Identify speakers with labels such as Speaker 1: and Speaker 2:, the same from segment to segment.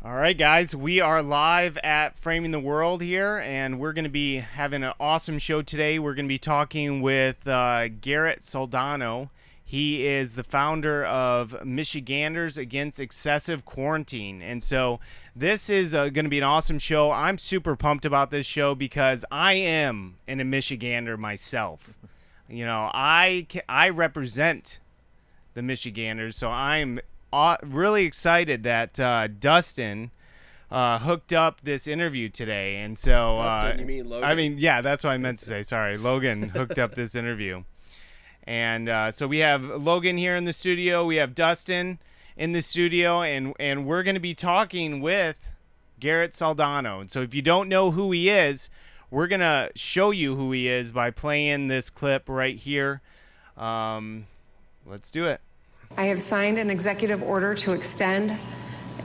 Speaker 1: All right, guys, we are live at Framing the World here, and we're going to be having an awesome show today. We're going to be talking with Garrett Soldano. He is the founder of Michiganders Against Excessive Quarantine. And so this is going to be an awesome show. I'm super pumped about this show because I am a Michigander myself. You know, I represent the Michiganders, so I'm really excited that Dustin hooked up this interview today. And so
Speaker 2: Dustin, you mean Logan?
Speaker 1: yeah, that's what I meant to say. Sorry, Logan hooked up this interview. And so we have Logan here in the studio. We have Dustin in the studio, and we're going to be talking with Garrett Soldano. And so if you don't know who he is, we're going to show you who he is by playing this clip right here. Let's do it.
Speaker 3: I have signed an executive order to extend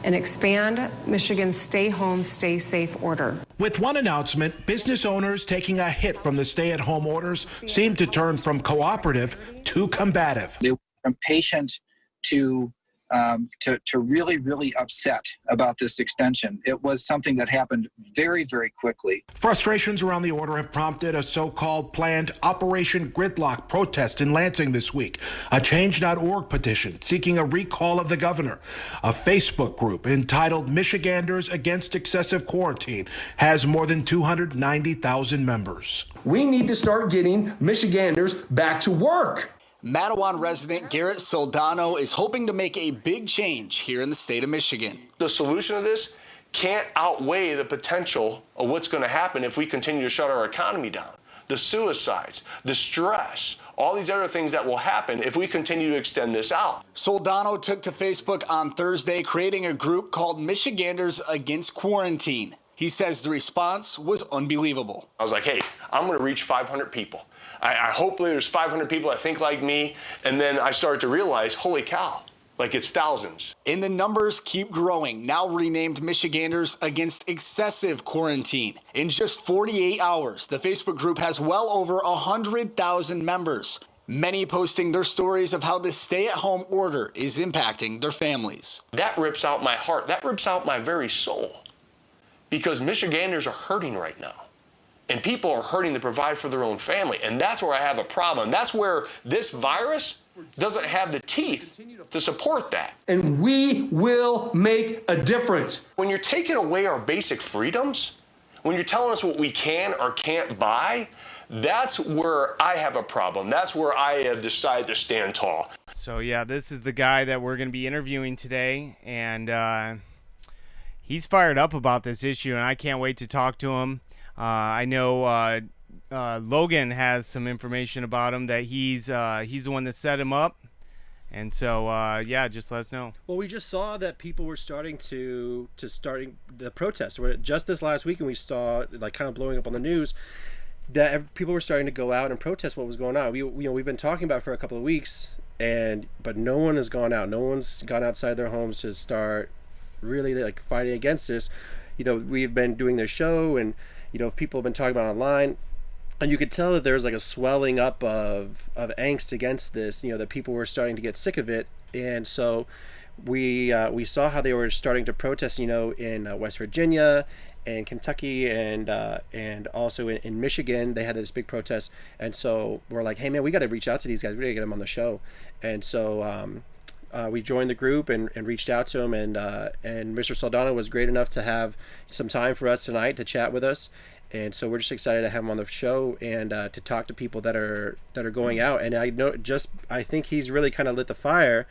Speaker 3: and expand Michigan's stay home, stay safe order.
Speaker 4: With one announcement, business owners taking a hit from the stay-at-home orders seem to turn from cooperative to combative.
Speaker 5: They went from patient to really, really upset about this extension. It was something that happened very, very quickly.
Speaker 4: Frustrations around the order have prompted a so-called planned Operation Gridlock protest in Lansing this week, a Change.org petition seeking a recall of the governor. A Facebook group entitled Michiganders Against Excessive Quarantine has more than 290,000 members.
Speaker 6: We need to start getting Michiganders back to work.
Speaker 7: Mattawan resident Garrett Soldano is hoping to make a big change here in the state of Michigan.
Speaker 8: The solution to this can't outweigh the potential of what's going to happen if we continue to shut our economy down. The suicides, the stress, all these other things that will happen if we continue to extend this out.
Speaker 7: Soldano took to Facebook on Thursday, creating a group called Michiganders Against Quarantine. He says the response was unbelievable.
Speaker 8: I was like, hey, I'm going to reach 500 people. I hope there's 500 people that think like me. And then I started to realize, holy cow, like it's thousands.
Speaker 7: And the numbers keep growing, now renamed Michiganders Against Excessive Quarantine. In just 48 hours, the Facebook group has well over 100,000 members, many posting their stories of how the stay-at-home order is impacting their families.
Speaker 8: That rips out my heart. That rips out my very soul. Because Michiganders are hurting right now. And people are hurting to provide for their own family. And that's where I have a problem. That's where this virus doesn't have the teeth to support that.
Speaker 6: And we will make a difference.
Speaker 8: When you're taking away our basic freedoms, when you're telling us what we can or can't buy, that's where I have a problem. That's where I have decided to stand tall.
Speaker 1: So, yeah, this is the guy that we're going to be interviewing today. And he's fired up about this issue, and I can't wait to talk to him. I know Logan has some information about him that he's the one that set him up, and so yeah, just let us know.
Speaker 2: Well, we just saw that people were starting starting the protests. Just this last week, and we saw like kind of blowing up on the news that people were starting to go out and protest what was going on. We've been talking about it for a couple of weeks, but no one has gone out. No one's gone outside their homes to start really like fighting against this. We've been doing this show, and people have been talking about online, and you could tell that there's like a swelling up of angst against this, that people were starting to get sick of it. And so we saw how they were starting to protest, in West Virginia and Kentucky and also in Michigan. They had this big protest. And so we're like, hey man, we got to reach out to these guys. We got to get them on the show. And so we joined the group and reached out to him, and Mr. Soldano was great enough to have some time for us tonight to chat with us, and so we're just excited to have him on the show and to talk to people that are going out. And I think he's really kind of lit the fire,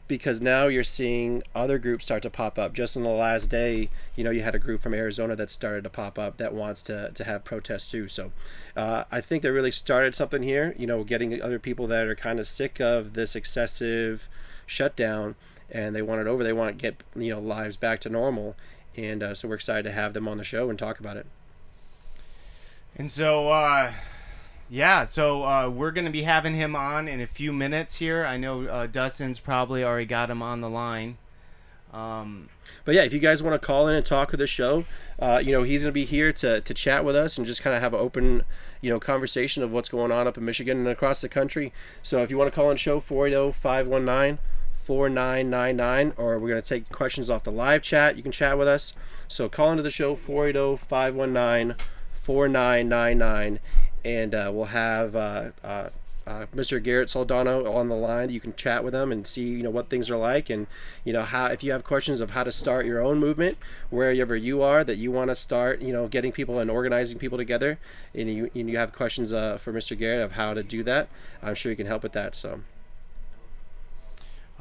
Speaker 2: because now you're seeing other groups start to pop up. Just in the last day, you had a group from Arizona that started to pop up that wants to have protests too. So I think they really started something here, getting other people that are kind of sick of this excessive shutdown, and they want it over. They want to get lives back to normal, and so we're excited to have them on the show and talk about it.
Speaker 1: And so we're going to be having him on in a few minutes here. I know Dustin's probably already got him on the line.
Speaker 2: But yeah, if you guys want to call in and talk with the show, he's going to be here to chat with us and just kind of have an open, conversation of what's going on up in Michigan and across the country. So if you want to call in show 480-519 4999, or we're going to take questions off the live chat. You can chat with us. So call into the show, 480-519-4999, and we'll have Mr. Garrett Soldano on the line. You can chat with him and see, what things are like, and how, if you have questions of how to start your own movement wherever you are, that you want to start, getting people and organizing people together, and you have questions for Mr. Garrett of how to do that, I'm sure he can help with that. So.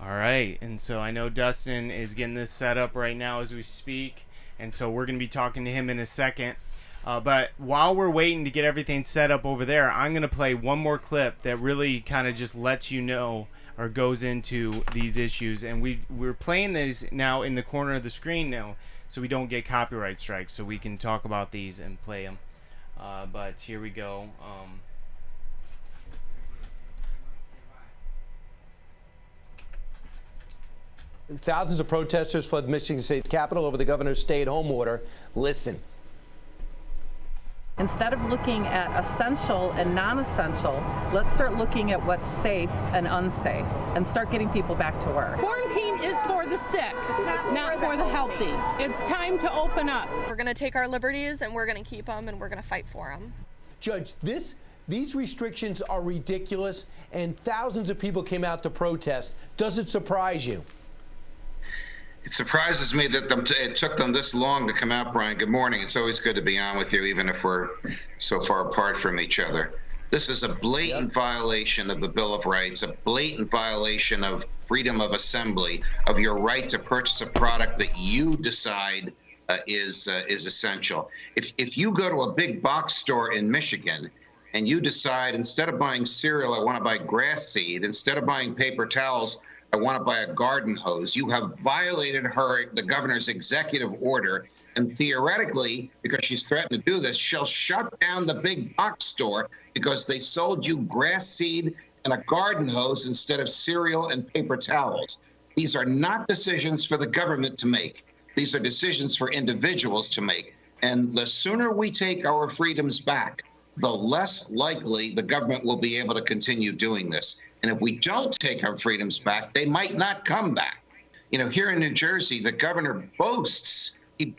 Speaker 1: All right, and so I know Dustin is getting this set up right now as we speak, and so we're going to be talking to him in a second. But while we're waiting to get everything set up over there, I'm going to play one more clip that really kind of just lets you know or goes into these issues. And we're playing these now in the corner of the screen now, so we don't get copyright strikes, so we can talk about these and play them. But here we go.
Speaker 9: Thousands of protesters fled the Michigan State Capitol over the governor's stay-at-home order. Listen.
Speaker 10: Instead of looking at essential and non-essential, let's start looking at what's safe and unsafe and start getting people back to work.
Speaker 11: Quarantine is for the sick, not for the healthy. It's time to open up.
Speaker 12: We're going to take our liberties and we're going to keep them and we're going to fight for them.
Speaker 9: Judge, these restrictions are ridiculous, and thousands of people came out to protest. Does it surprise you?
Speaker 13: It surprises me that it took them this long to come out, Brian. Good morning. It's always good to be on with you, even if we're so far apart from each other. This is a blatant violation of the Bill of Rights, a blatant violation of freedom of assembly, of your right to purchase a product that you decide is essential. If you go to a big box store in Michigan and you decide, instead of buying cereal, I want to buy grass seed, instead of buying paper towels, I want to buy a garden hose, you have violated the governor's executive order, and theoretically, because she's threatened to do this, she'll shut down the big box store because they sold you grass seed and a garden hose instead of cereal and paper towels. These are not decisions for the government to make. These are decisions for individuals to make. And the sooner we take our freedoms back, the less likely the government will be able to continue doing this. And if we don't take our freedoms back, they might not come back. Here in New Jersey, the governor boasted to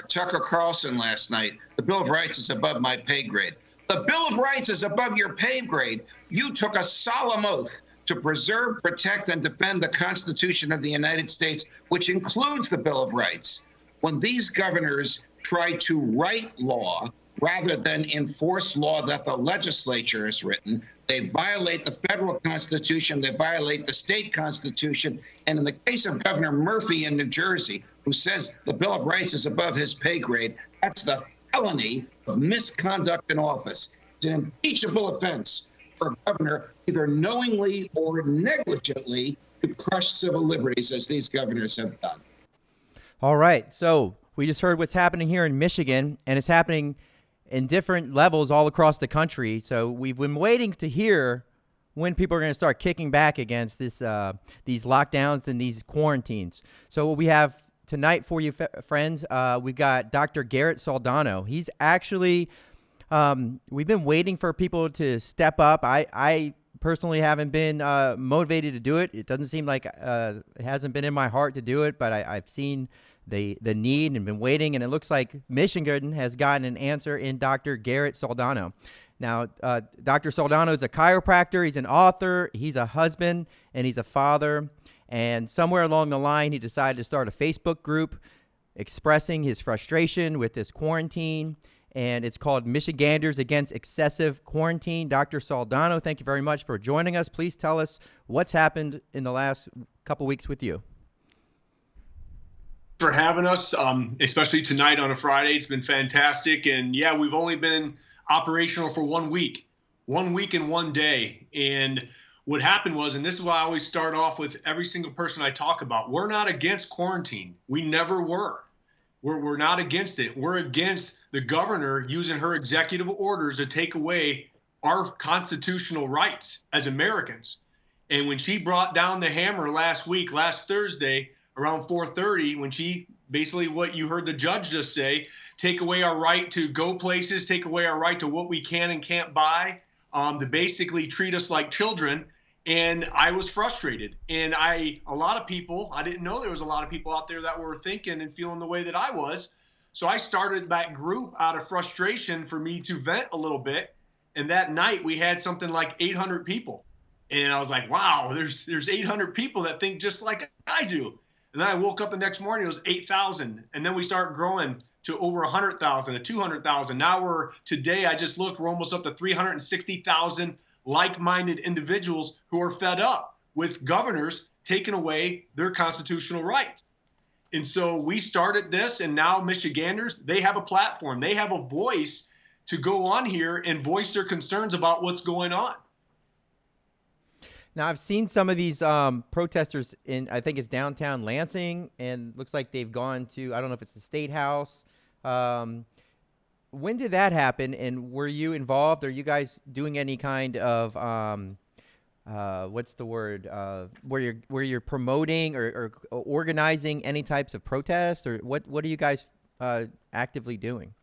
Speaker 13: Tucker Carlson last night, the Bill of Rights is above my pay grade. The Bill of Rights is above your pay grade. You took a solemn oath to preserve, protect, and defend the Constitution of the United States, which includes the Bill of Rights. When these governors try to write law rather than enforce law that the legislature has written, they violate the federal Constitution, they violate the state Constitution, and in the case of Governor Murphy in New Jersey, who says the Bill of Rights is above his pay grade, that's the felony of misconduct in office. It's an impeachable offense for a governor either knowingly or negligently to crush civil liberties, as these governors have done.
Speaker 14: All right, so we just heard what's happening here in Michigan, and it's happening in different levels all across the country. So we've been waiting to hear when people are going to start kicking back against these lockdowns and these quarantines. So what we have tonight for you, friends, we've got Dr. Garrett Soldano. He's actually, we've been waiting for people to step up. I personally haven't been motivated to do it. It doesn't seem like it hasn't been in my heart to do it, but I've seen the need and been waiting, and it looks like Michigan has gotten an answer in Dr. Garrett Soldano. Now, Dr. Soldano is a chiropractor, he's an author, he's a husband, and he's a father, and somewhere along the line, he decided to start a Facebook group expressing his frustration with this quarantine, and it's called Michiganders Against Excessive Quarantine. Dr. Soldano, thank you very much for joining us. Please tell us what's happened in the last couple weeks with you.
Speaker 15: For having us, especially tonight on a Friday. It's been fantastic. And yeah, we've only been operational for 1 week and 1 day. And what happened was, and this is why I always start off with every single person I talk about, we're not against quarantine. We never were. We're not against it. We're against the governor using her executive orders to take away our constitutional rights as Americans. And when she brought down the hammer last Thursday, around 4:30, when she basically what you heard the judge just say, take away our right to go places, take away our right to what we can and can't buy, to basically treat us like children. And I was frustrated. And a lot of people, I didn't know there was a lot of people out there that were thinking and feeling the way that I was. So I started that group out of frustration for me to vent a little bit. And that night we had something like 800 people. And I was like, wow, there's 800 people that think just like I do. And then I woke up the next morning, it was 8,000. And then we start growing to over 100,000, to 200,000. Now today I just looked, we're almost up to 360,000 like-minded individuals who are fed up with governors taking away their constitutional rights. And so we started this, and now Michiganders, they have a platform. They have a voice to go on here and voice their concerns about what's going on.
Speaker 14: Now, I've seen some of these protesters in, I think it's downtown Lansing, and looks like they've gone to, I don't know if it's the State House. When did that happen, and were you involved? Are you guys doing any kind of, what's the word, where you're promoting or organizing any types of protests, or what are you guys actively doing?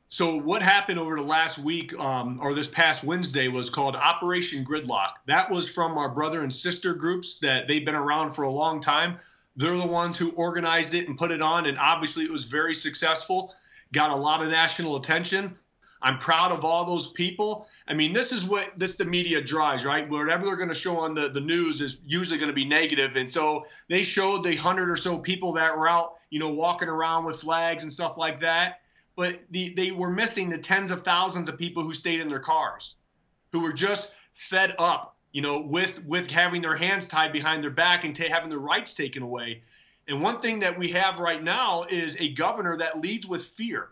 Speaker 15: So what happened over the last week or this past Wednesday was called Operation Gridlock. That was from our brother and sister groups that they've been around for a long time. They're the ones who organized it and put it on, and obviously it was very successful, got a lot of national attention. I'm proud of all those people. I mean, this is what the media drives, right? Whatever they're going to show on the news is usually going to be negative. And so they showed the 100 or so people that were out, walking around with flags and stuff like that. But they were missing the tens of thousands of people who stayed in their cars, who were just fed up, with having their hands tied behind their back and having their rights taken away. And one thing that we have right now is a governor that leads with fear.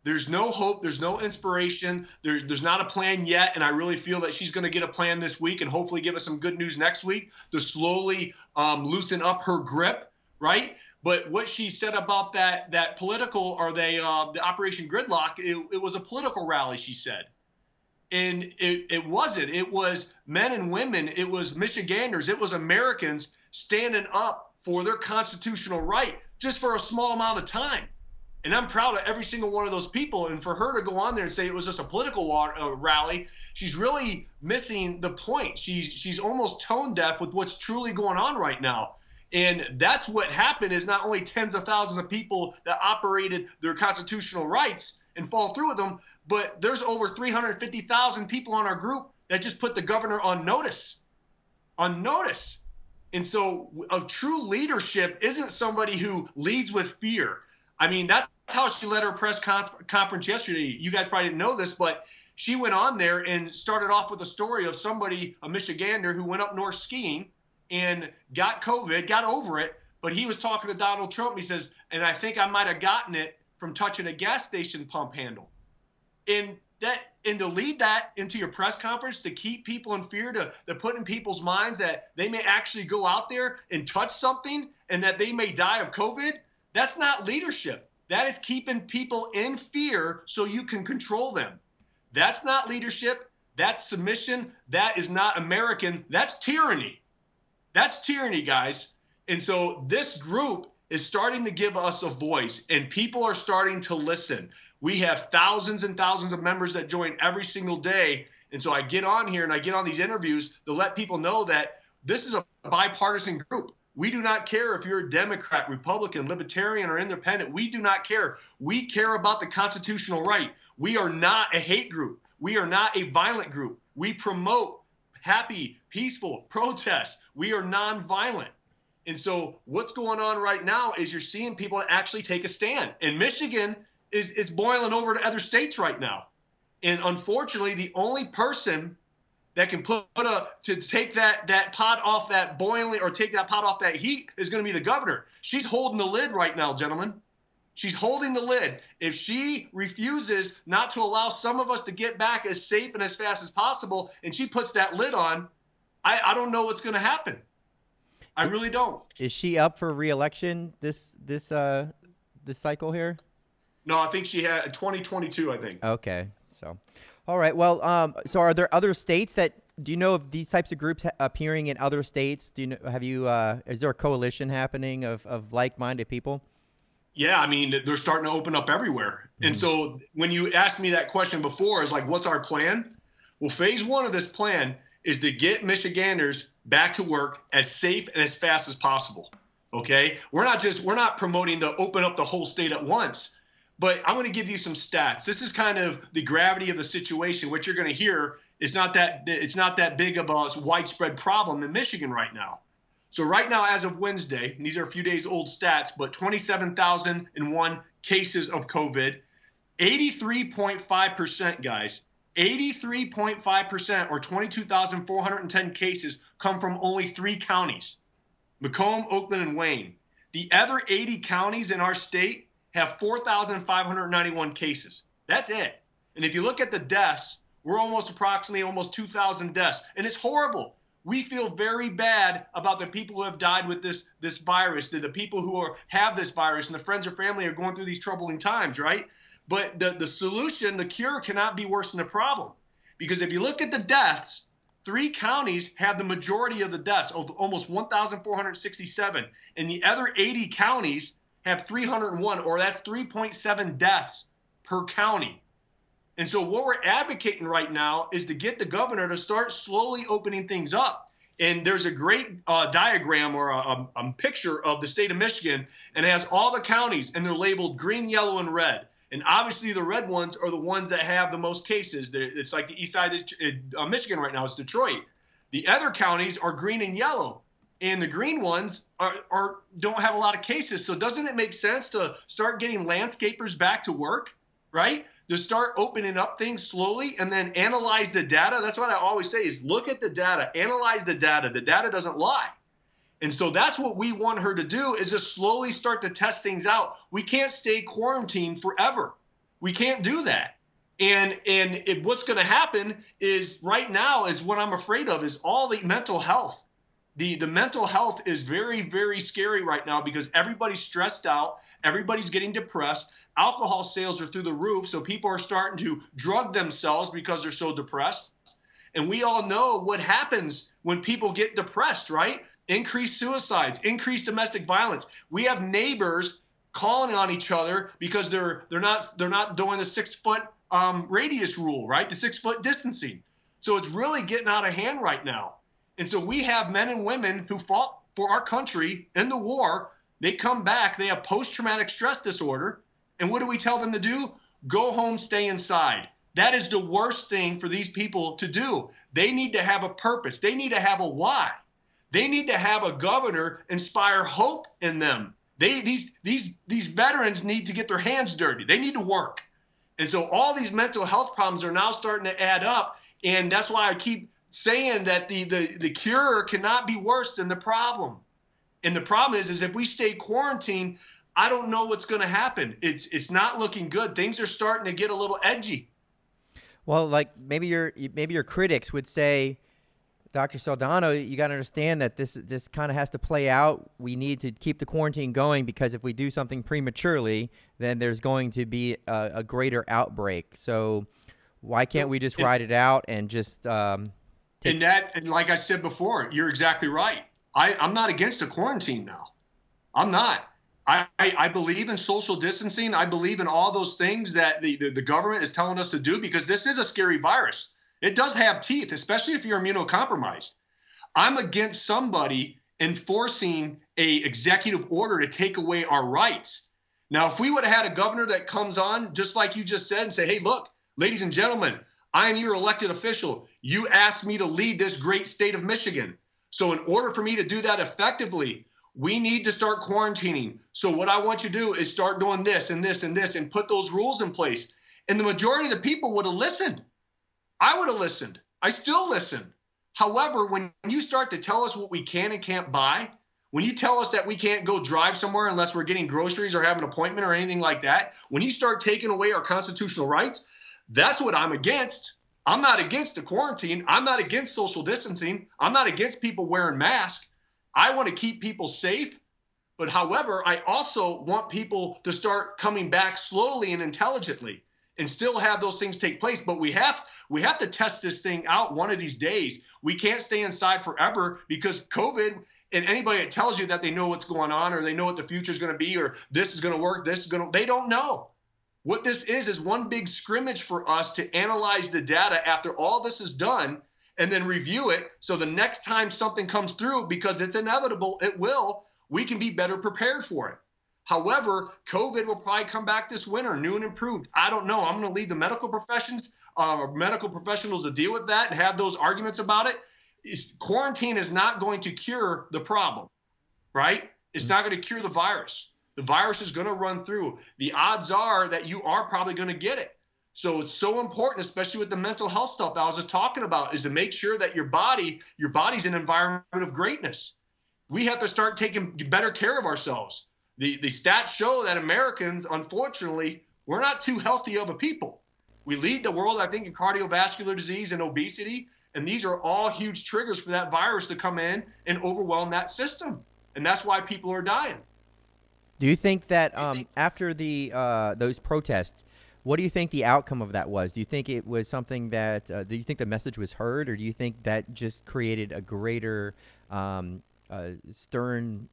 Speaker 15: There's no hope. There's no inspiration. There's not a plan yet. And I really feel that she's going to get a plan this week and hopefully give us some good news next week to slowly loosen up her grip, right? But what she said about that political or the Operation Gridlock, it was a political rally, she said. And it wasn't. It was men and women. It was Michiganders. It was Americans standing up for their constitutional right just for a small amount of time. And I'm proud of every single one of those people. And for her to go on there and say it was just a political rally, she's really missing the point. She's almost tone deaf with what's truly going on right now. And that's what happened is not only tens of thousands of people that operated their constitutional rights and fall through with them, but there's over 350,000 people on our group that just put the governor on notice. And so a true leadership isn't somebody who leads with fear. I mean, that's how she led her press conference yesterday. You guys probably didn't know this, but she went on there and started off with a story of somebody, a Michigander, who went up north skiing and got COVID, got over it, but he was talking to Donald Trump. He says, and I think I might have gotten it from touching a gas station pump handle. And to lead that into your press conference, to keep people in fear, to put in people's minds that they may actually go out there and touch something and that they may die of COVID, that's not leadership. That is keeping people in fear so you can control them. That's not leadership. That's submission. That is not American. That's tyranny. That's tyranny, guys. And so this group is starting to give us a voice, and people are starting to listen. We have thousands and thousands of members that join every single day. And so I get on here and I get on these interviews to let people know that this is a bipartisan group. We do not care if you're a Democrat, Republican, Libertarian, or Independent. We do not care. We care about the constitutional right. We are not a hate group. We are not a violent group. We promote happy, peaceful protest. We are nonviolent. And so what's going on right now is you're seeing people actually take a stand. And Michigan is boiling over to other states right now. And unfortunately, the only person that can to take that pot off that boiling or take that pot off that heat is going to be the governor. She's holding the lid right now, gentlemen. She's holding the lid. If she refuses not to allow some of us to get back as safe and as fast as possible, and she puts that lid on, I don't know what's going to happen. I really don't.
Speaker 14: Is she up for re-election this cycle here?
Speaker 15: No, I think she had 2022, I think.
Speaker 14: Okay. So, all right. Well, so are there other states do you know of these types of groups appearing in other states? Do you know, is there a coalition happening of like-minded people?
Speaker 15: Yeah, I mean, they're starting to open up everywhere. Mm-hmm. And so when you asked me that question before, is like, what's our plan? Well, phase one of this plan is to get Michiganders back to work as safe and as fast as possible. Okay, we're not promoting to open up the whole state at once, but I'm going to give you some stats. This is kind of the gravity of the situation. What you're going to hear is it's not that big of a widespread problem in Michigan right now. So right now, as of Wednesday, and these are a few days old stats, but 27,001 cases of COVID, 83.5%, guys, 83.5% or 22,410 cases come from only 3 counties. Macomb, Oakland, and Wayne. The other 80 counties in our state have 4,591 cases. That's it. And if you look at the deaths, we're approximately 2,000 deaths. And it's horrible. We feel very bad about the people who have died with this virus, the people who have this virus, and the friends or family are going through these troubling times, right? But the solution, the cure, cannot be worse than the problem. Because if you look at the deaths, 3 counties have the majority of the deaths, almost 1,467. And the other 80 counties have 301, or that's 3.7 deaths per county. And so what we're advocating right now is to get the governor to start slowly opening things up. And there's a great diagram or a picture of the state of Michigan, and it has all the counties, and they're labeled green, yellow, and red. And obviously the red ones are the ones that have the most cases. It's like the east side of Michigan right now is Detroit. The other counties are green and yellow, and the green ones don't have a lot of cases. So doesn't it make sense to start getting landscapers back to work, right? To start opening up things slowly and then analyze the data. That's what I always say is look at the data, analyze the data. The data doesn't lie. And so that's what we want her to do is just slowly start to test things out. We can't stay quarantined forever. We can't do that. And what's going to happen is right now is what I'm afraid of is all the mental health. The mental health is very, very scary right now because everybody's stressed out. Everybody's getting depressed. Alcohol sales are through the roof. So people are starting to drug themselves because they're so depressed. And we all know what happens when people get depressed, right? Increased suicides, increased domestic violence. We have neighbors calling on each other because they're not doing the 6 foot radius rule, right? The 6 foot distancing. So it's really getting out of hand right now. And so we have men and women who fought for our country in the war. They come back. They have post-traumatic stress disorder. And what do we tell them to do? Go home, stay inside. That is the worst thing for these people to do. They need to have a purpose. They need to have a why. They need to have a governor inspire hope in them. These veterans need to get their hands dirty. They need to work. And so all these mental health problems are now starting to add up. And that's why I keep saying that the cure cannot be worse than the problem. And the problem is if we stay quarantined, I don't know what's going to happen. It's not looking good. Things are starting to get a little edgy.
Speaker 14: Well, like maybe your critics would say, Dr. Soldano, you got to understand that this kind of has to play out. We need to keep the quarantine going because if we do something prematurely, then there's going to be a greater outbreak. So why can't we just ride it out and just
Speaker 15: and like I said before, you're exactly right. I'm not against a quarantine now. I'm not. I believe in social distancing. I believe in all those things that the government is telling us to do because this is a scary virus. It does have teeth, especially if you're immunocompromised. I'm against somebody enforcing a executive order to take away our rights. Now, if we would have had a governor that comes on, just like you just said, and say, hey, look, ladies and gentlemen, I am your elected official. You asked me to lead this great state of Michigan. So in order for me to do that effectively, we need to start quarantining. So what I want you to do is start doing this and this and this and put those rules in place. And the majority of the people would have listened. I would have listened. I still listen. However, when you start to tell us what we can and can't buy, when you tell us that we can't go drive somewhere unless we're getting groceries or have an appointment or anything like that, when you start taking away our constitutional rights, that's what I'm against. I'm not against the quarantine. I'm not against social distancing. I'm not against people wearing masks. I want to keep people safe. But however, I also want people to start coming back slowly and intelligently and still have those things take place. But we have to test this thing out one of these days. We can't stay inside forever because COVID, and anybody that tells you that they know what's going on or they know what the future is going to be or this is going to work, they don't know. What this is one big scrimmage for us to analyze the data after all this is done and then review it. So the next time something comes through, because it's inevitable, it will, we can be better prepared for it. However, COVID will probably come back this winter, new and improved. I don't know. I'm going to leave the medical professionals to deal with that and have those arguments about it. Quarantine is not going to cure the problem, right? It's not going to cure the virus. The virus is going to run through. The odds are that you are probably going to get it. So it's so important, especially with the mental health stuff that I was just talking about, is to make sure that your body's an environment of greatness. We have to start taking better care of ourselves. The stats show that Americans, unfortunately, we're not too healthy of a people. We lead the world, I think, in cardiovascular disease and obesity, and these are all huge triggers for that virus to come in and overwhelm that system. And that's why people are dying.
Speaker 14: Do you think that after those protests, what do you think the outcome of that was? Do you think it was something that do you think the message was heard, or do you think that just created a greater stern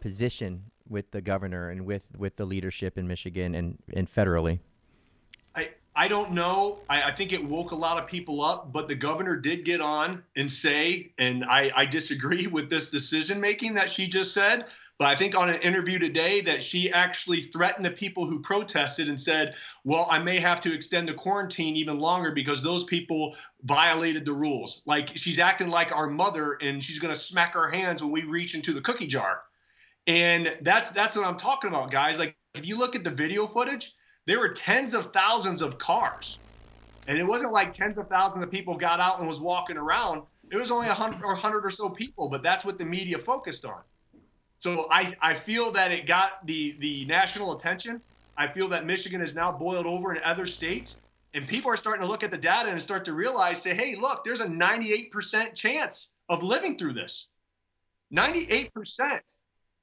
Speaker 14: position with the governor and with the leadership in Michigan and federally?
Speaker 15: I don't know. I think it woke a lot of people up, but the governor did get on and say, and I disagree with this decision making that she just said, but I think on an interview today that she actually threatened the people who protested and said, well, I may have to extend the quarantine even longer because those people violated the rules. Like, she's acting like our mother, and she's going to smack our hands when we reach into the cookie jar. And that's what I'm talking about, guys. Like, if you look at the video footage, there were tens of thousands of cars. And it wasn't like tens of thousands of people got out and was walking around. It was only 100 or so people, but that's what the media focused on. So I feel that it got the national attention. I feel that Michigan is now boiled over in other states. And people are starting to look at the data and start to realize, say, hey, look, there's a 98% chance of living through this. 98%.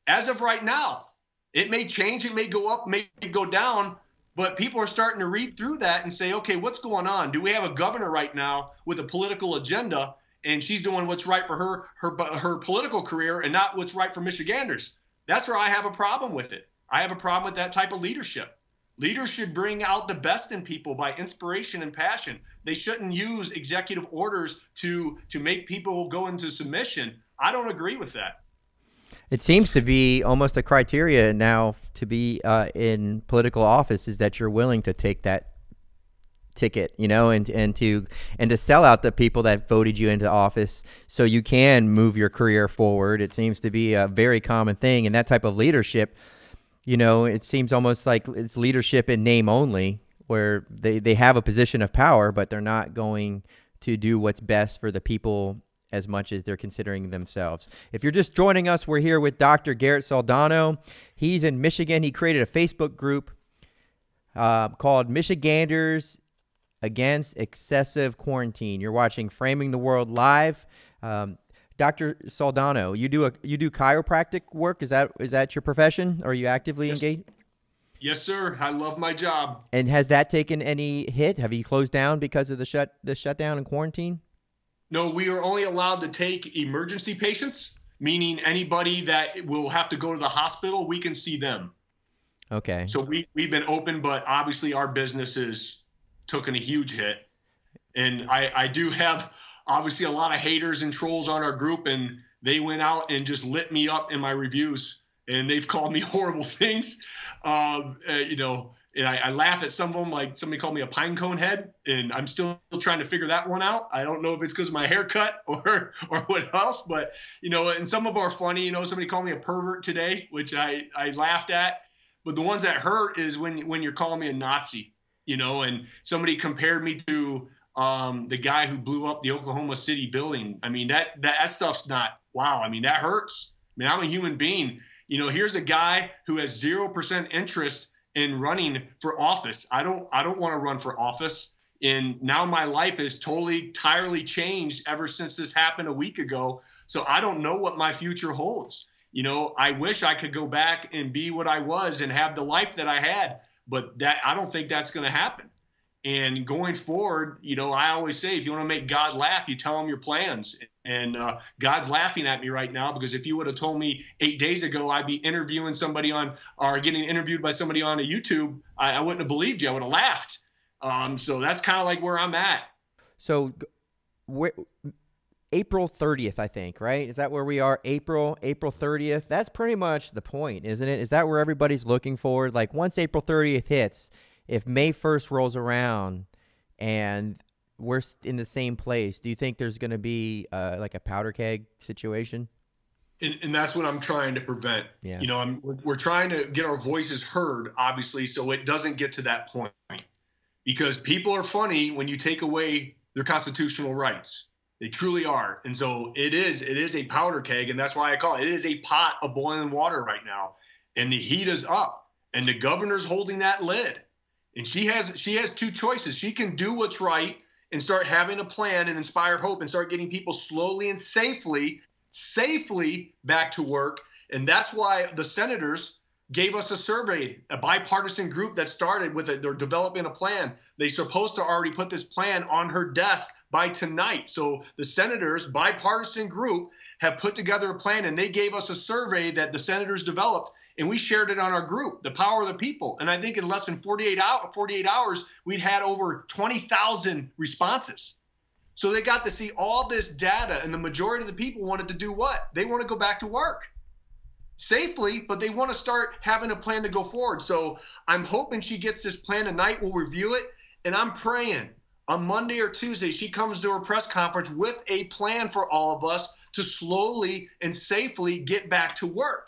Speaker 15: As of right now. It may change, it may go up, may go down, but people are starting to read through that and say, okay, what's going on? Do we have a governor right now with a political agenda, and she's doing what's right for her political career and not what's right for Michiganders? That's where I have a problem with it. I have a problem with that type of leadership. Leaders should bring out the best in people by inspiration and passion. They shouldn't use executive orders to make people go into submission. I don't agree with that.
Speaker 14: It seems to be almost a criteria now to be in political office is that you're willing to take that ticket, you know, and to sell out the people that voted you into office so you can move your career forward. It seems to be a very common thing, and that type of leadership, you know, it seems almost like it's leadership in name only, where they have a position of power, but they're not going to do what's best for the people as much as they're considering themselves. If you're just joining us, we're here with Dr. Garrett Soldano. He's in Michigan. He created a Facebook group called Michiganders Against Excessive Quarantine. You're watching Framing the World live. Dr. Soldano, you do chiropractic work. Is that your profession? Or are you actively engaged?
Speaker 15: Yes, sir. I love my job.
Speaker 14: And has that taken any hit? Have you closed down because of the shutdown and quarantine?
Speaker 15: No, we are only allowed to take emergency patients, meaning anybody that will have to go to the hospital, we can see them.
Speaker 14: Okay.
Speaker 15: So we've been open, but obviously our business is taken a huge hit. And I do have obviously a lot of haters and trolls on our group, and they went out and just lit me up in my reviews, and they've called me horrible things. You know, and I laugh at some of them, like somebody called me a pine cone head, and I'm still trying to figure that one out. I don't know if it's because of my haircut or what else, but, you know, and some of them are funny. You know, somebody called me a pervert today, which I laughed at. But the ones that hurt is when you're calling me a Nazi, you know, and somebody compared me to the guy who blew up the Oklahoma City building. I mean, that stuff's not, wow. I mean, that hurts. I mean, I'm a human being. You know, here's a guy who has 0% interest in running for office. I don't want to run for office. And now my life is entirely changed ever since this happened a week ago. So I don't know what my future holds. You know, I wish I could go back and be what I was and have the life that I had, but I don't think that's going to happen. And going forward, you know, I always say, if you want to make God laugh, you tell him your plans. And God's laughing at me right now, because if you would have told me 8 days ago I'd be interviewing somebody or getting interviewed by somebody on a YouTube, I wouldn't have believed you. I would have laughed. So that's kind of like where I'm at.
Speaker 14: So April 30th, I think, right? Is that where we are? April 30th. That's pretty much the point, isn't it? Is that where everybody's looking forward? Like once April 30th hits, if May 1st rolls around and we're in the same place, do you think there's going to be like a powder keg situation?
Speaker 15: And that's what I'm trying to prevent.
Speaker 14: Yeah.
Speaker 15: You know, we're trying to get our voices heard, obviously, so it doesn't get to that point. Because people are funny when you take away their constitutional rights. They truly are. And so it is a powder keg, and that's why I call it. It is a pot of boiling water right now. And the heat is up, and the governor's holding that lid. And she has two choices. She can do what's right and start having a plan and inspire hope and start getting people slowly and safely back to work. And that's why the senators gave us a survey, a bipartisan group that started with it. They're developing a plan. They're supposed to already put this plan on her desk by tonight. So the senators, bipartisan group, have put together a plan, and they gave us a survey that the senators developed, and we shared it on our group, The Power of the People. And I think in less than 48 hours, we'd had over 20,000 responses. So they got to see all this data, and the majority of the people wanted to do what? They want to go back to work safely, but they want to start having a plan to go forward. So I'm hoping she gets this plan tonight. We'll review it, and I'm praying on Monday or Tuesday she comes to her press conference with a plan for all of us to slowly and safely get back to work.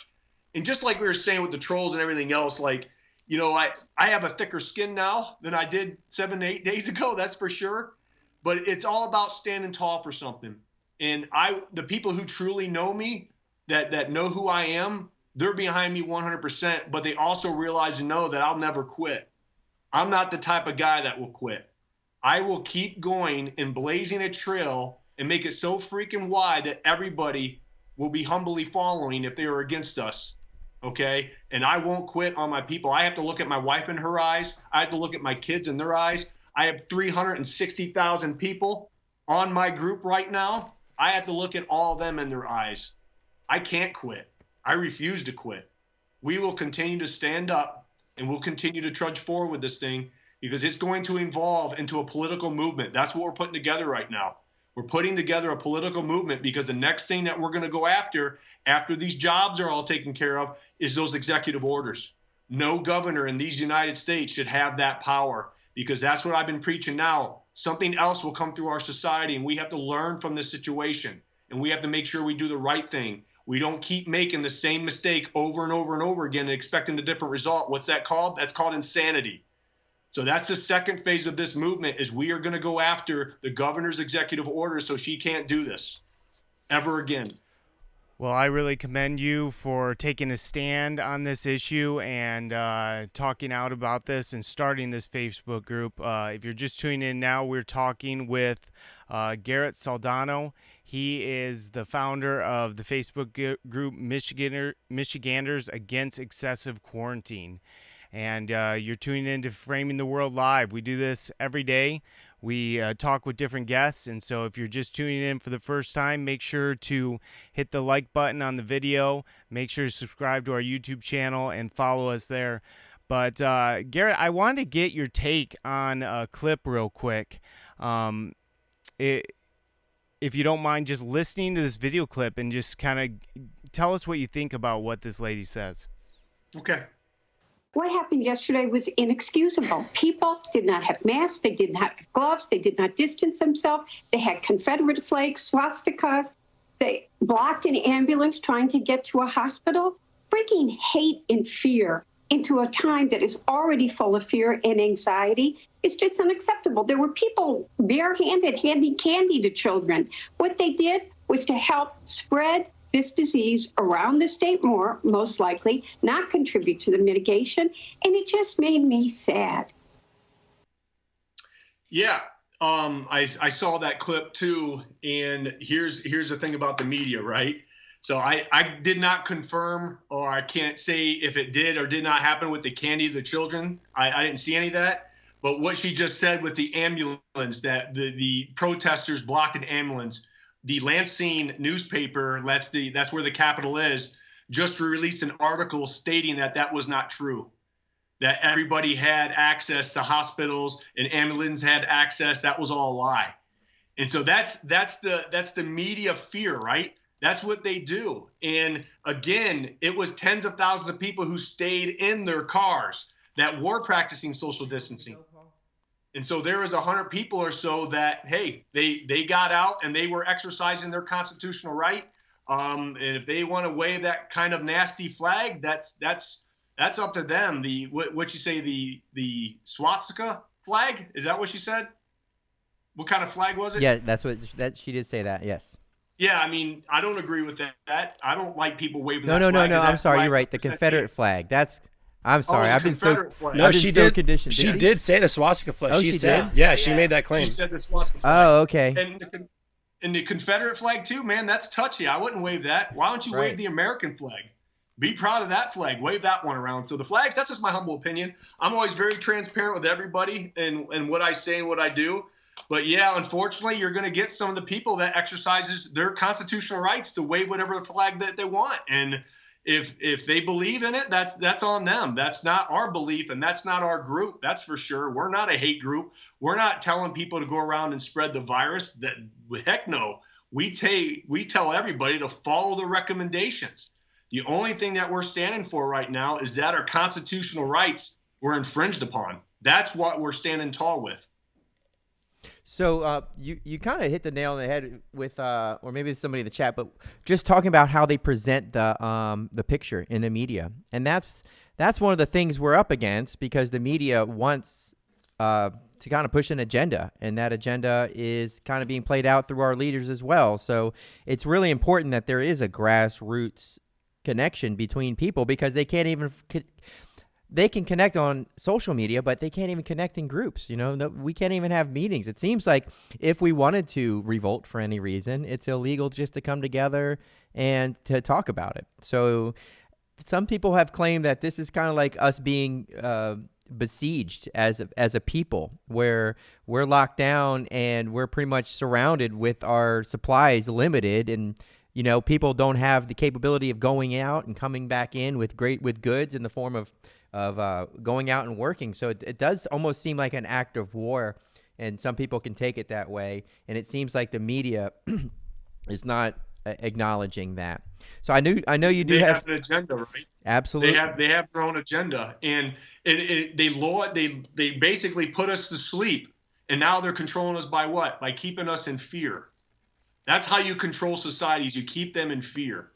Speaker 15: And just like we were saying with the trolls and everything else, like, you know, I have a thicker skin now than I did 7 to 8 days ago, that's for sure. But it's all about standing tall for something. And the people who truly know me, that know who I am, they're behind me 100%, but they also realize and know that I'll never quit. I'm not the type of guy that will quit. I will keep going and blazing a trail and make it so freaking wide that everybody will be humbly following if they are against us, okay? And I won't quit on my people. I have to look at my wife in her eyes. I have to look at my kids in their eyes. I have 360,000 people on my group right now. I have to look at all of them in their eyes. I can't quit. I refuse to quit. We will continue to stand up, and we'll continue to trudge forward with this thing because it's going to evolve into a political movement. That's what we're putting together right now. We're putting together a political movement because the next thing that we're going to go after these jobs are all taken care of, is those executive orders. No governor in these United States should have that power, because that's what I've been preaching now. Something else will come through our society, and we have to learn from this situation, and we have to make sure we do the right thing. We don't keep making the same mistake over and over and over again and expecting a different result. What's that called? That's called insanity. So that's the second phase of this movement, is we are going to go after the governor's executive order so she can't do this ever again.
Speaker 1: Well, I really commend you for taking a stand on this issue and talking out about this and starting this Facebook group. If you're just tuning in now, we're talking with Garrett Soldano. He is the founder of the Facebook group Michiganders Against Excessive Quarantine. And you're tuning in to Framing the World Live. We do this every day. We talk with different guests, and so if you're just tuning in for the first time, make sure to hit the like button on the video. Make sure to subscribe to our YouTube channel and follow us there. But Garrett, I wanted to get your take on a clip real quick. If you don't mind just listening to this video clip and just kind of tell us what you think about what this lady says.
Speaker 15: Okay.
Speaker 16: What happened yesterday was inexcusable. People did not have masks. They did not have gloves. They did not distance themselves. They had Confederate flags, swastikas. They blocked an ambulance trying to get to a hospital. Bringing hate and fear into a time that is already full of fear and anxiety is just unacceptable. There were people barehanded handing candy to children. What they did was to help spread this disease around the state more, most likely, not contribute to the mitigation, and it just made me sad.
Speaker 15: Yeah, I saw that clip too, and here's the thing about the media, right? So I did not confirm, or I can't say if it did or did not happen with the candy to the children. I didn't see any of that. But what she just said with the ambulance, that the protesters blocked an ambulance, the Lansing newspaper, that's where the Capitol is, just released an article stating that was not true, that everybody had access to hospitals and ambulance had access. That was all a lie. And so that's the media fear, right? That's what they do. And again, it was tens of thousands of people who stayed in their cars that were practicing social distancing. And so there was 100 people or so that, hey, they got out and they were exercising their constitutional right. And if they want to wave that kind of nasty flag, that's up to them. What you say, the swastika flag? Is that what she said? What kind of flag was it?
Speaker 14: Yeah, that she did say that. Yes.
Speaker 15: Yeah, I mean, I don't agree with that. I don't like people waving.
Speaker 14: No. I'm sorry. You're right. The Confederate flag. I'm sorry. I've been so conditioned.
Speaker 2: She did say the swastika flag.
Speaker 14: Oh,
Speaker 2: she said, yeah, she made that claim.
Speaker 15: She said the swastika flag.
Speaker 14: Oh, okay.
Speaker 15: And the Confederate flag too, man. That's touchy. I wouldn't wave that. Why don't you wave the American flag? Be proud of that flag. Wave that one around. So the flags. That's just my humble opinion. I'm always very transparent with everybody and what I say and what I do. But yeah, unfortunately, you're going to get some of the people that exercises their constitutional rights to wave whatever flag that they want. And if they believe in it, that's on them. That's not our belief, and that's not our group. That's for sure. We're not a hate group. We're not telling people to go around and spread the virus. Heck no. We tell everybody to follow the recommendations. The only thing that we're standing for right now is that our constitutional rights were infringed upon. That's what we're standing tall with.
Speaker 14: So you kind of hit the nail on the head with, or maybe it's somebody in the chat, but just talking about how they present the picture in the media, and that's one of the things we're up against, because the media wants to kind of push an agenda, and that agenda is kind of being played out through our leaders as well. So it's really important that there is a grassroots connection between people, because they can't even. They can connect on social media, but they can't even connect in groups. We can't even have meetings. It seems like if we wanted to revolt for any reason, it's illegal just to come together and to talk about it. So some people have claimed that this is kind of like us being besieged as a people, where we're locked down and we're pretty much surrounded with our supplies limited, and people don't have the capability of going out and coming back in with goods in the form of going out and working. So it does almost seem like an act of war, and some people can take it that way. And it seems like the media is not acknowledging that. So I know you do have
Speaker 15: an agenda, right?
Speaker 14: Absolutely.
Speaker 15: They have their own agenda, and they basically put us to sleep, and now they're controlling us by what? By keeping us in fear. That's how you control societies. You keep them in fear.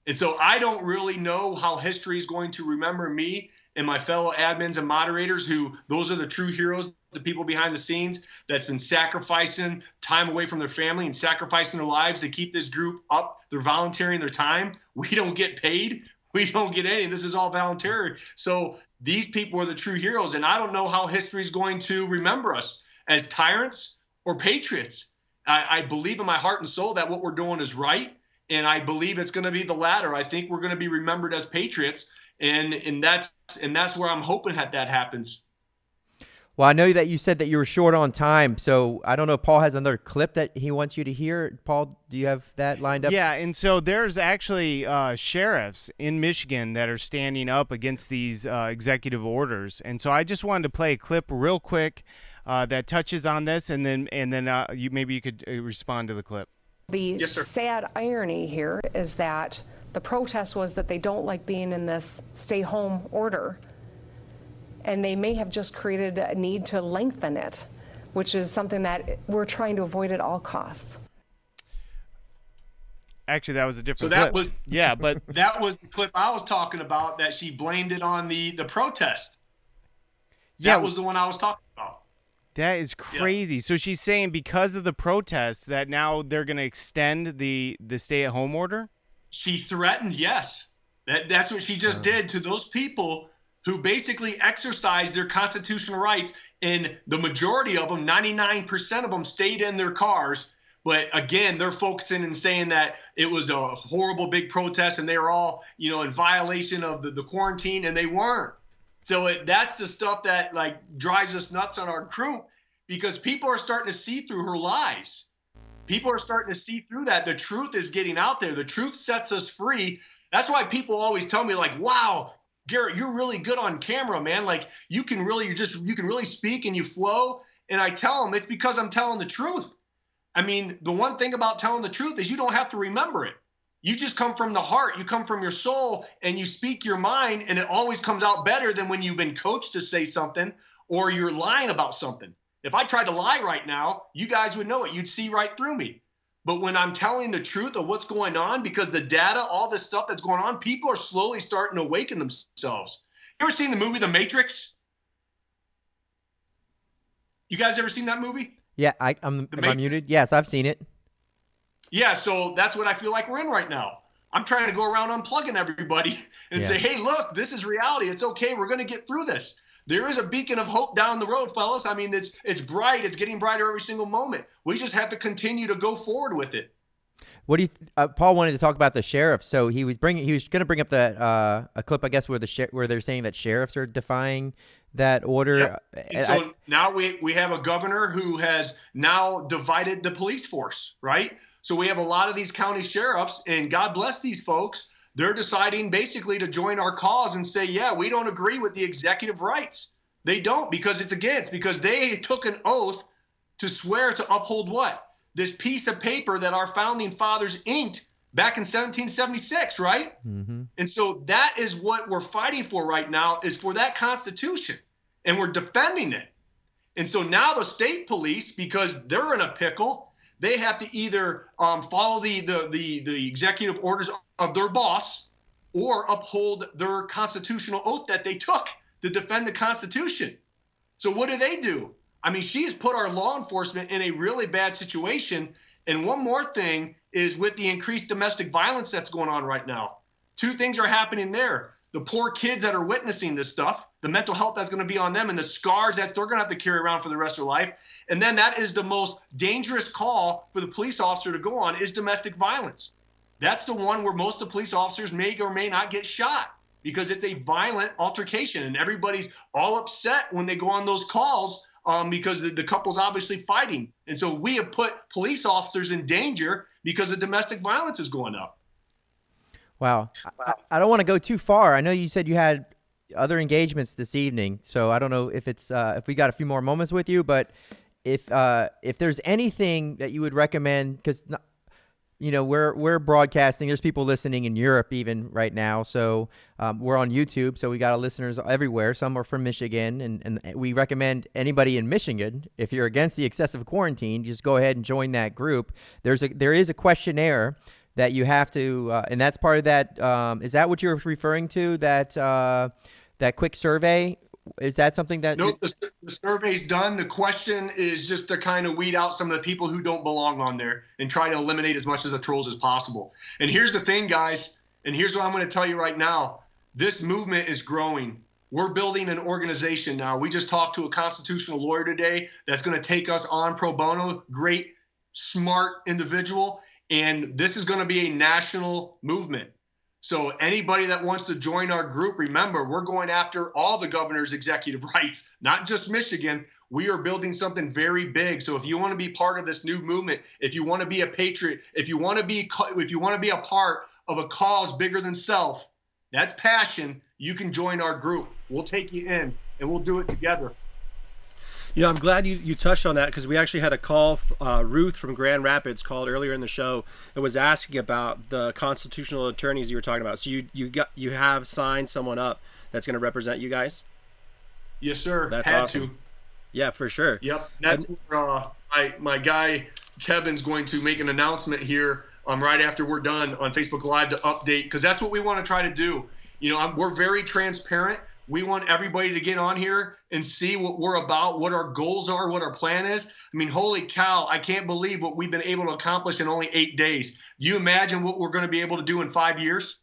Speaker 15: And so I don't really know how history is going to remember me and my fellow admins and moderators, who those are the true heroes, the people behind the scenes that's been sacrificing time away from their family and sacrificing their lives to keep this group up. They're volunteering their time. We don't get paid. We don't get anything. This is all voluntary. So these people are the true heroes. And I don't know how history is going to remember us as tyrants or patriots. I believe in my heart and soul that what we're doing is right. And I believe it's going to be the latter. I think we're going to be remembered as patriots, and that's where I'm hoping that happens.
Speaker 14: Well, I know that you said that you were short on time, so I don't know if Paul has another clip that he wants you to hear. Paul, do you have that lined up?
Speaker 1: Yeah, and so there's actually sheriffs in Michigan that are standing up against these executive orders, and so I just wanted to play a clip real quick that touches on this, and then you could respond to the clip.
Speaker 3: The sad irony here is that the protest was that they don't like being in this stay-home order, and they may have just created a need to lengthen it, which is something that we're trying to avoid at all costs.
Speaker 1: Actually, that was a different
Speaker 15: clip.
Speaker 1: But
Speaker 15: that was the clip I was talking about, that she blamed it on the protest. That was the one I was talking about.
Speaker 1: That is crazy. Yeah. So she's saying because of the protests that now they're going to extend the stay-at-home order?
Speaker 15: She threatened, yes. That's what she just did to those people who basically exercised their constitutional rights. And the majority of them, 99% of them, stayed in their cars. But again, they're focusing and saying that it was a horrible big protest and they were all, in violation of the quarantine, and they weren't. So that's the stuff that drives us nuts on our group, because people are starting to see through her lies. People are starting to see through that. The truth is getting out there. The truth sets us free. That's why people always tell me, wow, Garrett, you're really good on camera, man. You can really speak and you flow. And I tell them it's because I'm telling the truth. I mean, the one thing about telling the truth is you don't have to remember it. You just come from the heart. You come from your soul, and you speak your mind, and it always comes out better than when you've been coached to say something or you're lying about something. If I tried to lie right now, you guys would know it. You'd see right through me. But when I'm telling the truth of what's going on, because the data, all this stuff that's going on, people are slowly starting to awaken themselves. You ever seen the movie The Matrix? You guys ever seen that movie?
Speaker 14: Yeah, am I muted? Yes, I've seen it.
Speaker 15: Yeah, so that's what I feel like we're in right now. I'm trying to go around unplugging everybody and say, hey, look, this is reality. It's okay. We're going to get through this. There is a beacon of hope down the road, fellas. I mean, it's bright. It's getting brighter every single moment. We just have to continue to go forward with it.
Speaker 14: What do you? Paul wanted to talk about the sheriff. So he was going to bring up that a clip, I guess, where they're saying that sheriffs are defying that order.
Speaker 15: Yeah. So now we have a governor who has now divided the police force, right? So we have a lot of these county sheriffs, and God bless these folks. They're deciding basically to join our cause and say, yeah, we don't agree with the executive rights. They don't, because because they took an oath to swear to uphold what? This piece of paper that our founding fathers inked back in 1776, right? Mm-hmm. And so that is what we're fighting for right now, is for that Constitution, and we're defending it. And so now the state police, because they're in a pickle, they have to either follow the executive orders of their boss or uphold their constitutional oath that they took to defend the Constitution. So what do? I mean, she's put our law enforcement in a really bad situation. And one more thing is with the increased domestic violence that's going on right now. Two things are happening there. The poor kids that are witnessing this stuff, the mental health that's going to be on them, and the scars that they're going to have to carry around for the rest of their life. And then that is the most dangerous call for the police officer to go on, is domestic violence. That's the one where most of the police officers may or may not get shot, because it's a violent altercation, and everybody's all upset when they go on those calls because the couple's obviously fighting. And so we have put police officers in danger because the domestic violence is going up.
Speaker 14: Wow. I don't want to go too far. I know you said you had other engagements this evening, so I don't know if it's if we got a few more moments with you, but if there's anything that you would recommend, because we're broadcasting. There's people listening in Europe even right now, so we're on YouTube, so we got listeners everywhere. Some are from Michigan, and we recommend anybody in Michigan, if you're against the excessive quarantine, just go ahead and join that group. There is a questionnaire that you have to, and that's part of that. Is that what you're referring to? That quick survey? Is that something that?
Speaker 15: Nope, the survey's done. The question is just to kind of weed out some of the people who don't belong on there and try to eliminate as much of the trolls as possible. And here's the thing, guys, and here's what I'm going to tell you right now. This movement is growing. We're building an organization now. We just talked to a constitutional lawyer today that's going to take us on pro bono. Great, smart individual. And this is going to be a national movement. So anybody that wants to join our group, remember, we're going after all the governor's executive rights, not just Michigan. We are building something very big. So if you want to be part of this new movement, if you want to be a patriot, if you want to be a part of a cause bigger than self, that's passion, you can join our group. We'll take you in, and we'll do it together.
Speaker 2: I'm glad you touched on that, because we actually had a call. Ruth from Grand Rapids called earlier in the show and was asking about the constitutional attorneys you were talking about. So you have signed someone up that's going to represent you guys?
Speaker 15: Yes, sir.
Speaker 2: That's
Speaker 15: Had
Speaker 2: awesome.
Speaker 15: to.
Speaker 2: Yeah, for sure.
Speaker 15: Yep. That's where my guy Kevin's going to make an announcement here right after we're done on Facebook Live to update, because that's what we want to try to do. We're very transparent. We want everybody to get on here and see what we're about, what our goals are, what our plan is. I mean, holy cow, I can't believe what we've been able to accomplish in only 8 days. Do you imagine what we're going to be able to do in 5 years?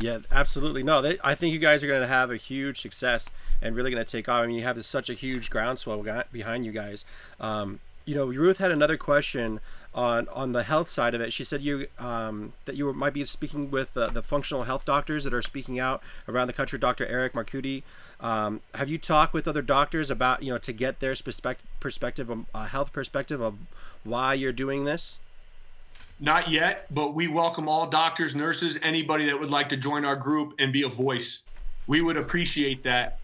Speaker 2: Yeah, absolutely. No, I think you guys are going to have a huge success and really going to take off. I mean, you have such a huge groundswell behind you guys. Ruth had another question on the health side of it. She said that you might be speaking with the functional health doctors that are speaking out around the country. Dr. Eric Marcuti. Have you talked with other doctors about to get their perspective, a health perspective of why you're doing this?
Speaker 15: Not yet, but we welcome all doctors, nurses, anybody that would like to join our group and be a voice. We would appreciate that.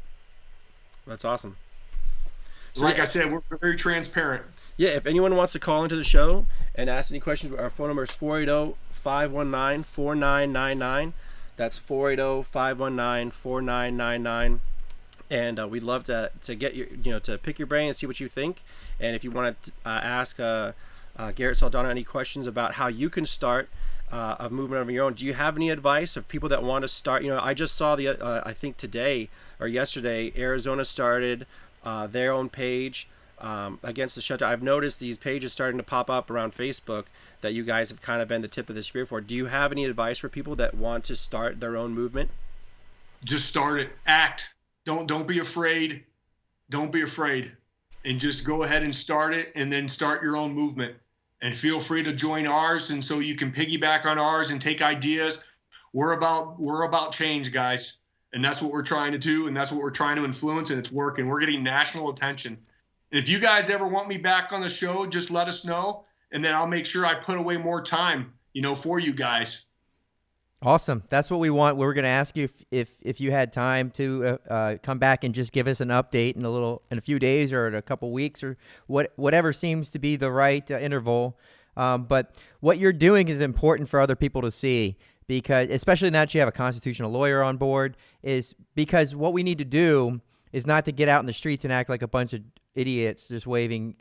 Speaker 2: That's awesome.
Speaker 15: So, I said, we're very transparent.
Speaker 2: Yeah, if anyone wants to call into the show and ask any questions, our phone number is 480-519-4999. That's 480-519-4999. And we'd love to get to pick your brain and see what you think. And if you want to ask Garrett Soldano any questions about how you can start a movement of your own, do you have any advice of people that want to start? I just saw I think today or yesterday, Arizona started their own page against the shutdown. I've noticed these pages starting to pop up around Facebook that you guys have kind of been the tip of the spear for. Do you have any advice for people that want to start their own movement?
Speaker 15: Just start it. Act. Don't be afraid. Don't be afraid. And just go ahead and start it, and then start your own movement. And feel free to join ours, and so you can piggyback on ours and take ideas. We're about change, guys. And that's what we're trying to do, and that's what we're trying to influence, and it's working. We're getting national attention. And if you guys ever want me back on the show, just let us know, and then I'll make sure I put away more time, for you guys.
Speaker 14: Awesome. That's what we want. We were going to ask you if you had time to come back and just give us an update in a few days or in a couple weeks or whatever seems to be the right interval. But what you're doing is important for other people to see, because especially now that you have a constitutional lawyer on board, is because what we need to do is not to get out in the streets and act like a bunch of idiots just waving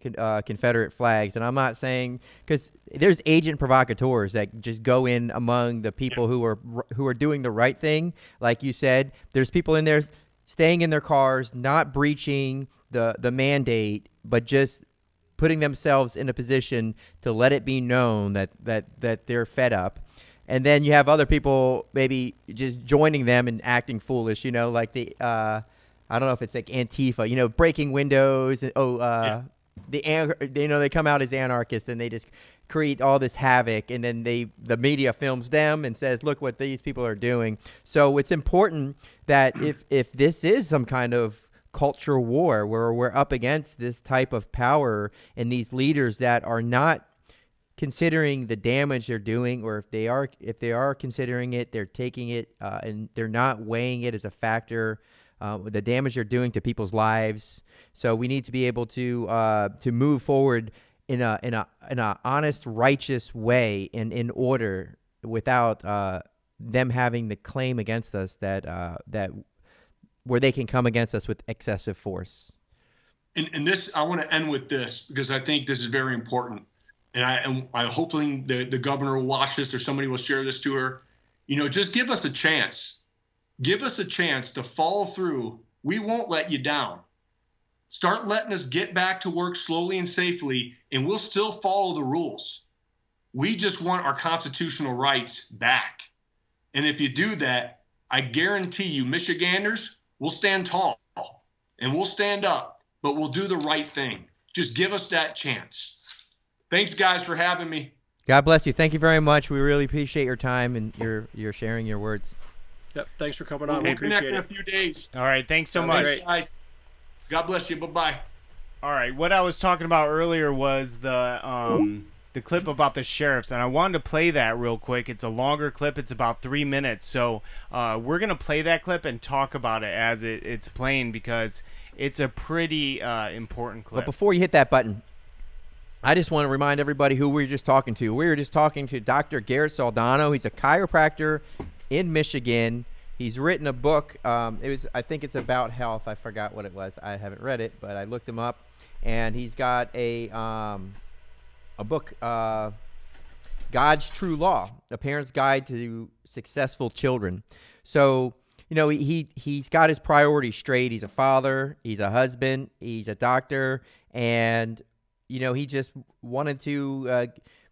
Speaker 14: Confederate flags. And I'm not saying, because there's agent provocateurs that just go in among the people who are doing the right thing. Like you said, there's people in there staying in their cars, not breaching the mandate, but just putting themselves in a position to let it be known that they're fed up. And then you have other people maybe just joining them and acting foolish, like the I don't know if it's like Antifa, breaking windows. They come out as anarchists and they just create all this havoc, and then the media films them and says, look what these people are doing. So it's important that if this is some kind of culture war where we're up against this type of power and these leaders that are not considering the damage they're doing, or if they are considering it, they're taking it and they're not weighing it as a factor. The damage they're doing to people's lives. So we need to be able to move forward in a honest, righteous way and in order, without them having the claim against us that where they can come against us with excessive force.
Speaker 15: And this, I want to end with this, because I think this is very important. And I hopefully the governor will watch this, or somebody will share this to her. Just give us a chance. Give us a chance to follow through. We won't let you down. Start letting us get back to work slowly and safely, and we'll still follow the rules. We just want our constitutional rights back. And if you do that, I guarantee you, Michiganders, we'll stand tall and we'll stand up, but we'll do the right thing. Just give us that chance. Thanks, guys, for having me.
Speaker 14: God bless you. Thank you very much. We really appreciate your time and your sharing your words.
Speaker 2: Yep. Thanks for coming on.
Speaker 15: We'll
Speaker 2: appreciate
Speaker 15: connect in
Speaker 2: it.
Speaker 15: a few days.
Speaker 1: All right. Thanks so
Speaker 2: Sounds
Speaker 1: much.
Speaker 2: great.
Speaker 15: Guys. God bless you. Bye-bye.
Speaker 1: All right. What I was talking about earlier was the clip about the sheriffs, and I wanted to play that real quick. It's a longer clip. It's about 3 minutes. So we're going to play that clip and talk about it as it's playing, because it's a pretty important clip.
Speaker 14: But before you hit that button, I just want to remind everybody who we were just talking to. We were just talking to Dr. Garrett Soldano. He's a chiropractor in Michigan. He's written a book. I think it's about health. I forgot what it was. I haven't read it, but I looked him up, and he's got a book, God's True Law: A Parent's Guide to Successful Children. So, he's got his priorities straight. He's a father, he's a husband, he's a doctor, and he just wanted to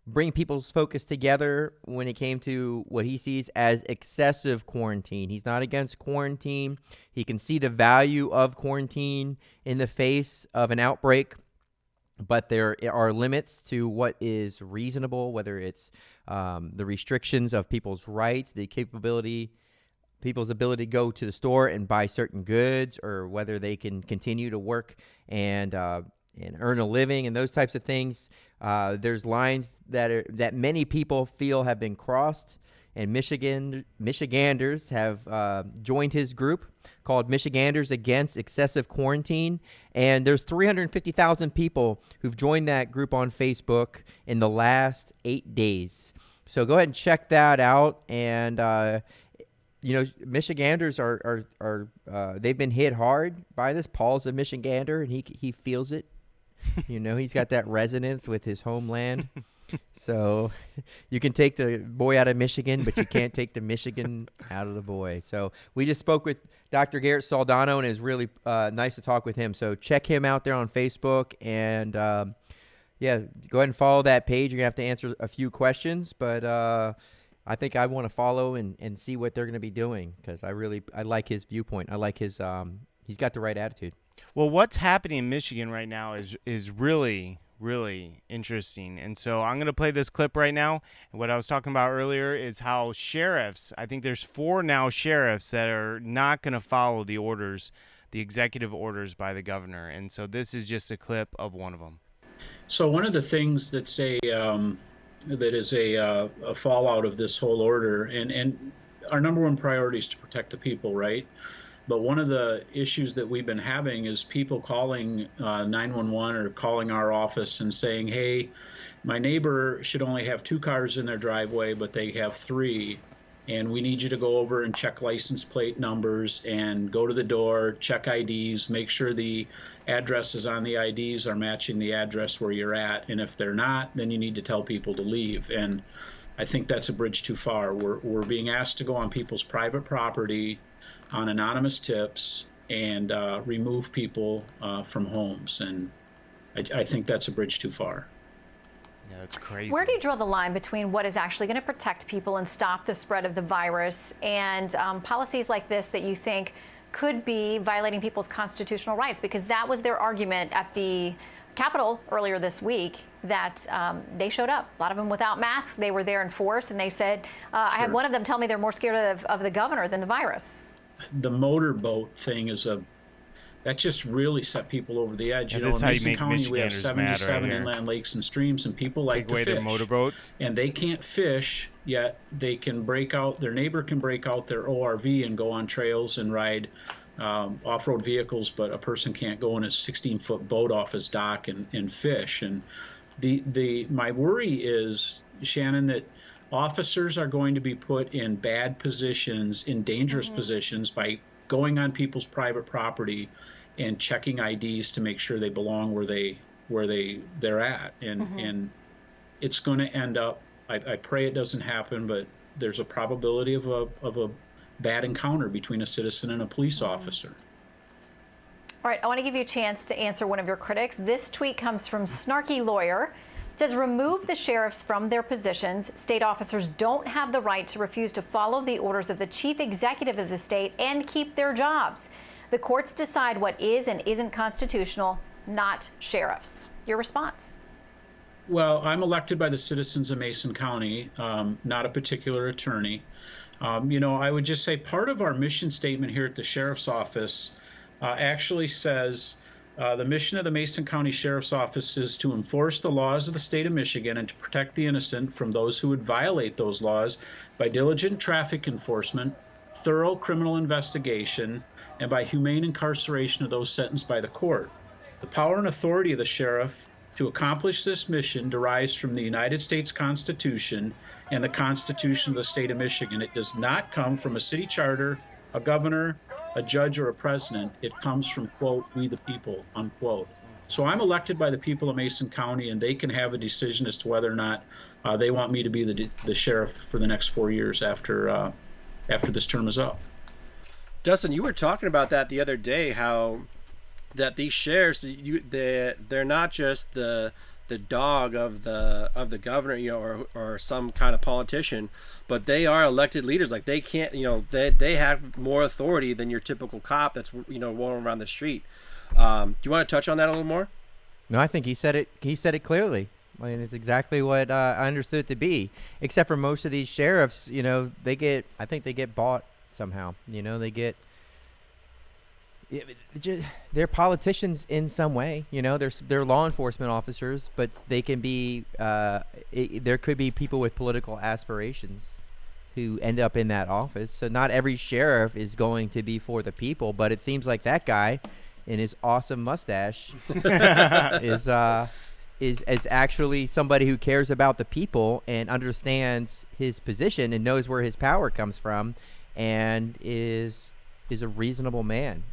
Speaker 14: bring people's focus together when it came to what he sees as excessive quarantine. He's not against quarantine. He can see the value of quarantine in the face of an outbreak, but there are limits to what is reasonable, whether it's the restrictions of people's rights, people's ability to go to the store and buy certain goods, or whether they can continue to work and earn a living and those types of things. There's lines that many people feel have been crossed, and Michiganders have joined his group called Michiganders Against Excessive Quarantine. And there's 350,000 people who've joined that group on Facebook in the last 8 days. So go ahead and check that out. And, Michiganders are they've been hit hard by this. Paul's a Michigander, and he feels it. He's got that resonance with his homeland. So you can take the boy out of Michigan, but you can't take the Michigan out of the boy. So we just spoke with Dr. Garrett Soldano, and it was really nice to talk with him. So check him out there on Facebook, and go ahead and follow that page. You're going to have to answer a few questions, but I think I want to follow and see what they're going to be doing, because I like his viewpoint. I like his he's got the right attitude.
Speaker 1: Well, what's happening in Michigan right now is really, really interesting. And so I'm going to play this clip right now. And what I was talking about earlier is how sheriffs, I think there's 4 now sheriffs that are not going to follow the orders, the executive orders by the governor. And so this is just a clip of one of them.
Speaker 17: So one of the things that is a fallout of this whole order, and our number one priority is to protect the people, right? But one of the issues that we've been having is people calling 911 or calling our office and saying, hey, my neighbor should only have 2 cars in their driveway, but they have 3. And we need you to go over and check license plate numbers and go to the door, check IDs, make sure the addresses on the IDs are matching the address where you're at. And if they're not, then you need to tell people to leave. And I think that's a bridge too far. We're being asked to go on people's private property on anonymous tips and remove people from homes. And I think that's a bridge too far.
Speaker 1: Yeah, that's crazy.
Speaker 18: Where do you draw the line between what is actually going to protect people and stop the spread of the virus and policies like this that you think could be violating people's constitutional rights? Because that was their argument at the Capitol earlier this week, that they showed up, a lot of them without masks. They were there in force, and they said, I had one of them tell me they're more scared of the governor than the virus.
Speaker 17: The motorboat thing that just really set people over the edge.
Speaker 1: And
Speaker 17: In Mason County,
Speaker 1: Michiganders
Speaker 17: we have 77
Speaker 1: right
Speaker 17: inland lakes and streams, and people like to fish.
Speaker 1: Their motorboats.
Speaker 17: And they can't fish, yet they can their neighbor can break out their ORV and go on trails and ride off-road vehicles, but a person can't go in a 16-foot boat off his dock and fish. And my worry is, Shannon, that officers are going to be put in bad positions, in dangerous positions, by going on people's private property and checking IDs to make sure they belong where they're at. And it's going to end up, I pray it doesn't happen, but there's a probability of a bad encounter between a citizen and a police officer.
Speaker 18: All right, I want to give you a chance to answer one of your critics. This tweet comes from Snarky Lawyer. It says, remove the sheriffs from their positions. State officers don't have the right to refuse to follow the orders of the chief executive of the state and keep their jobs. The courts decide what is and isn't constitutional, not sheriffs. Your response?
Speaker 17: Well, I'm elected by the citizens of Mason County, not a particular attorney. I would just say part of our mission statement here at the Sheriff's Office actually says the mission of the Mason County Sheriff's Office is to enforce the laws of the state of Michigan and to protect the innocent from those who would violate those laws by diligent traffic enforcement, thorough criminal investigation, and by humane incarceration of those sentenced by the court. The power and authority of the sheriff to accomplish this mission derives from the United States Constitution and the Constitution of the state of Michigan. It does not come from a city charter, a governor, a judge, or a president. It comes from, quote, we the people, unquote. So I'm elected by the people of Mason County, and they can have a decision as to whether or not they want me to be the sheriff for the next 4 years after this term is up.
Speaker 2: Dustin, you were talking about that the other day, how that these sheriffs, they're not just the dog of the governor, or some kind of politician, but they are elected leaders. Like, they can't, they have more authority than your typical cop that's rolling around the street. Do you want to touch on that a little more?
Speaker 14: No, I think he said it. He said it clearly. I mean, it's exactly what I understood it to be. Except for most of these sheriffs, I think they get bought somehow. They're politicians in some way. They're law enforcement officers, but they can be. There could be people with political aspirations who end up in that office. So not every sheriff is going to be for the people, but it seems like that guy in his awesome mustache is actually somebody who cares about the people and understands his position and knows where his power comes from, and is a reasonable man.